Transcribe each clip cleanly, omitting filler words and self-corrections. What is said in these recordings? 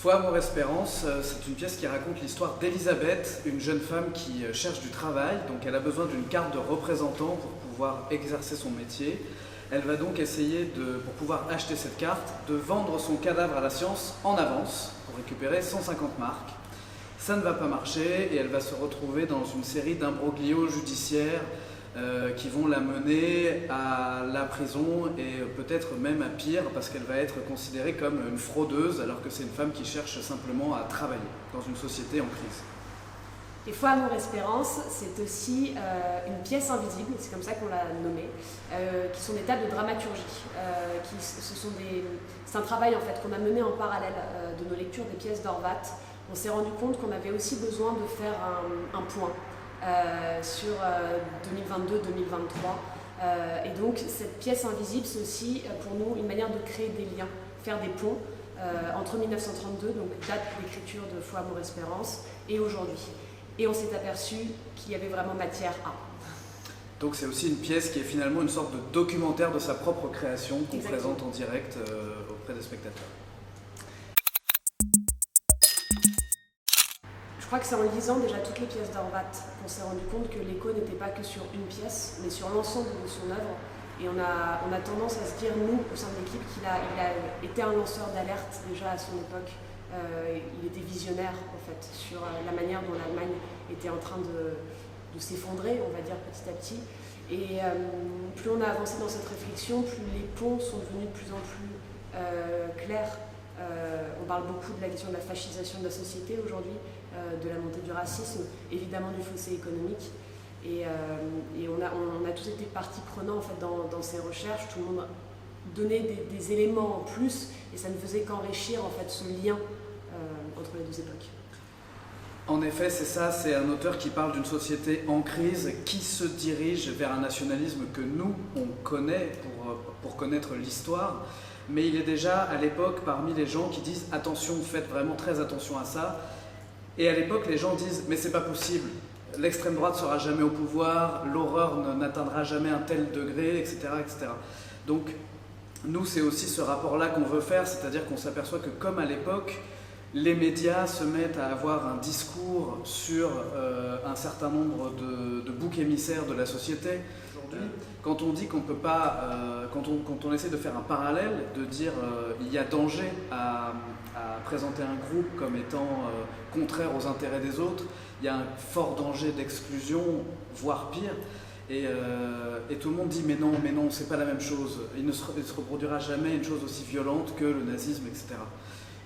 Foi, amour, espérance, c'est une pièce qui raconte l'histoire d'Elisabeth, une jeune femme qui cherche du travail, donc elle a besoin d'une carte de représentant pour pouvoir exercer son métier. Elle va donc essayer, pour pouvoir acheter cette carte, de vendre son cadavre à la science en avance pour récupérer 150 marques. Ça ne va pas marcher et elle va se retrouver dans une série d'imbroglios judiciaires qui vont la mener à la prison et peut-être même à pire parce qu'elle va être considérée comme une fraudeuse alors que c'est une femme qui cherche simplement à travailler dans une société en crise. Et Foi, amour, espérance, c'est aussi une pièce invisible, c'est comme ça qu'on l'a nommée, qui sont des tables de dramaturgie. C'est un travail en fait qu'on a mené en parallèle de nos lectures des pièces d'Horvath. On s'est rendu compte qu'on avait aussi besoin de faire un point sur 2022-2023. Et donc cette pièce invisible, c'est aussi pour nous une manière de créer des liens, faire des ponts entre 1932, donc date d'écriture de Foi, amour, espérance, et aujourd'hui. Et on s'est aperçu qu'il y avait vraiment matière à. Donc c'est aussi une pièce qui est finalement une sorte de documentaire de sa propre création qu'on présente en direct auprès des spectateurs. Je crois que c'est en lisant déjà toutes les pièces d'Horvath qu'on s'est rendu compte que l'écho n'était pas que sur une pièce, mais sur l'ensemble de son œuvre. Et on a tendance à se dire, nous, au sein de l'équipe, qu'il a été un lanceur d'alerte déjà à son époque. Il était visionnaire en fait sur la manière dont l'Allemagne était en train de s'effondrer, on va dire petit à petit. Et plus on a avancé dans cette réflexion, plus les ponts sont devenus de plus en plus clairs. On parle beaucoup de la question de la fascisation de la société aujourd'hui, de la montée du racisme, évidemment du fossé économique. Et on a tous été partie prenante en fait, dans ces recherches. Tout le monde donnait des éléments en plus et ça ne faisait qu'enrichir en fait, ce lien entre les deux époques. En effet, c'est ça, c'est un auteur qui parle d'une société en crise qui se dirige vers un nationalisme que nous, on connaît pour connaître l'histoire, mais il est déjà à l'époque parmi les gens qui disent « attention, faites vraiment très attention à ça ». Et à l'époque, les gens disent « mais c'est pas possible, l'extrême droite ne sera jamais au pouvoir, l'horreur n'atteindra jamais un tel degré, etc. etc. » Donc, nous, c'est aussi ce rapport-là qu'on veut faire, c'est-à-dire qu'on s'aperçoit que comme à l'époque, les médias se mettent à avoir un discours sur un certain nombre de boucs émissaires de la société. Aujourd'hui, quand on dit qu'on ne peut pas, quand on essaie de faire un parallèle, de dire il y a danger à présenter un groupe comme étant contraire aux intérêts des autres, il y a un fort danger d'exclusion, voire pire. Et tout le monde dit mais non, c'est pas la même chose, il ne se reproduira jamais une chose aussi violente que le nazisme, etc.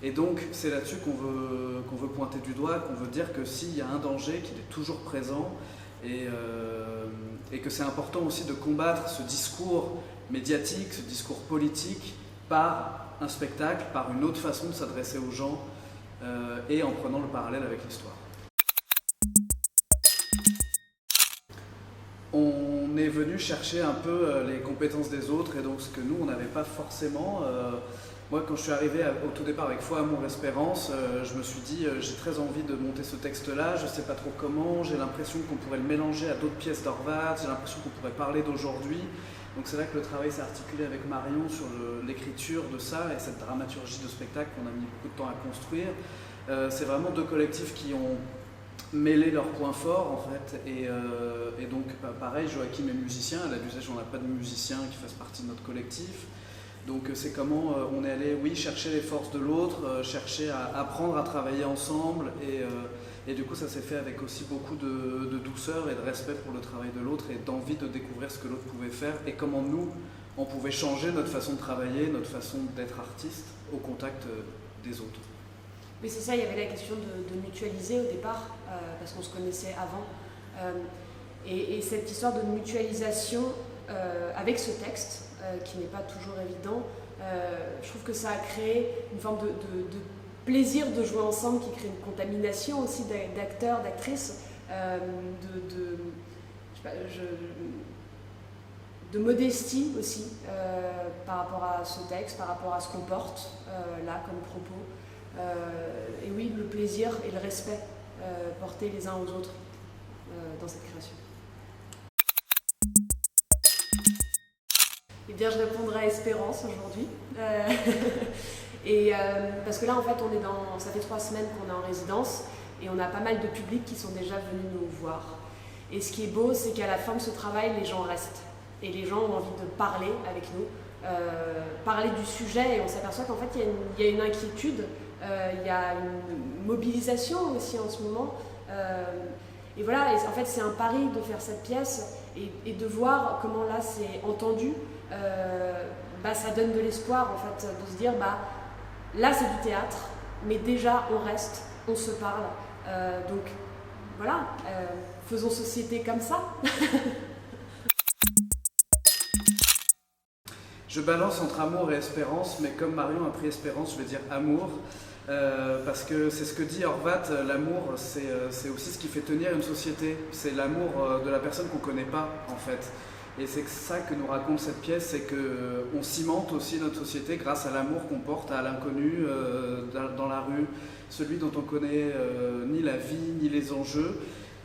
Et donc c'est là-dessus qu'on veut pointer du doigt, qu'on veut dire que s'il y a un danger, qu'il est toujours présent, et que c'est important aussi de combattre ce discours médiatique, ce discours politique, par un spectacle, par une autre façon de s'adresser aux gens, et en prenant le parallèle avec l'histoire. On est venu chercher un peu les compétences des autres et donc ce que nous on n'avait pas forcément. Moi quand je suis arrivé au tout départ avec Foi, amour, espérance, je me suis dit j'ai très envie de monter ce texte-là, je ne sais pas trop comment, j'ai l'impression qu'on pourrait le mélanger à d'autres pièces d'Horvath, j'ai l'impression qu'on pourrait parler d'aujourd'hui. Donc c'est là que le travail s'est articulé avec Marion sur l'écriture de ça et cette dramaturgie de spectacle qu'on a mis beaucoup de temps à construire. C'est vraiment deux collectifs qui ont mêler leurs points forts en fait et donc pareil, Joachim est musicien, à la Dusèche on n'a pas de musiciens qui fassent partie de notre collectif, donc c'est comment on est allé chercher les forces de l'autre, chercher à apprendre à travailler ensemble et du coup ça s'est fait avec aussi beaucoup de douceur et de respect pour le travail de l'autre et d'envie de découvrir ce que l'autre pouvait faire et comment nous on pouvait changer notre façon de travailler, notre façon d'être artiste au contact des autres. Mais c'est ça, il y avait la question de mutualiser au départ, parce qu'on se connaissait avant. Et cette histoire de mutualisation avec ce texte, qui n'est pas toujours évident, je trouve que ça a créé une forme de plaisir de jouer ensemble, qui crée une contamination aussi d'acteurs, d'actrices, de modestie aussi par rapport à ce texte, par rapport à ce qu'on porte là comme propos. Et oui, le plaisir et le respect portés les uns aux autres dans cette création. Eh bien, je répondrai à Espérance aujourd'hui. Et parce que là, en fait, ça fait 3 semaines qu'on est en résidence et on a pas mal de publics qui sont déjà venus nous voir. Et ce qui est beau, c'est qu'à la fin de ce travail, les gens restent. Et les gens ont envie de parler avec nous, parler du sujet. Et on s'aperçoit qu'en fait, il y a une inquiétude, il y a une mobilisation aussi en ce moment. Et voilà, et en fait, c'est un pari de faire cette pièce et de voir comment là, c'est entendu. Ça donne de l'espoir, en fait, de se dire, là, c'est du théâtre, mais déjà, on reste, on se parle. Donc, voilà, faisons société comme ça. Je balance entre amour et espérance, mais comme Marion a pris espérance, je vais dire amour. Parce que c'est ce que dit Horvat, l'amour, c'est aussi ce qui fait tenir une société. C'est l'amour de la personne qu'on ne connaît pas, en fait. Et c'est ça que nous raconte cette pièce, c'est qu'on cimente aussi notre société grâce à l'amour qu'on porte à l'inconnu dans la rue, celui dont on ne connaît ni la vie, ni les enjeux.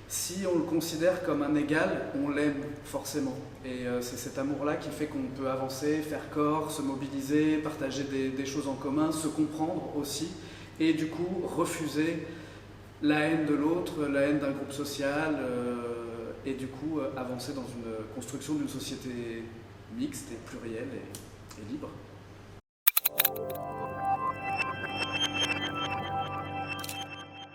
Si on le considère comme un égal, on l'aime forcément. Et c'est cet amour-là qui fait qu'on peut avancer, faire corps, se mobiliser, partager des choses en commun, se comprendre aussi. Et du coup, refuser la haine de l'autre, la haine d'un groupe social, et du coup, avancer dans une construction d'une société mixte et plurielle et libre.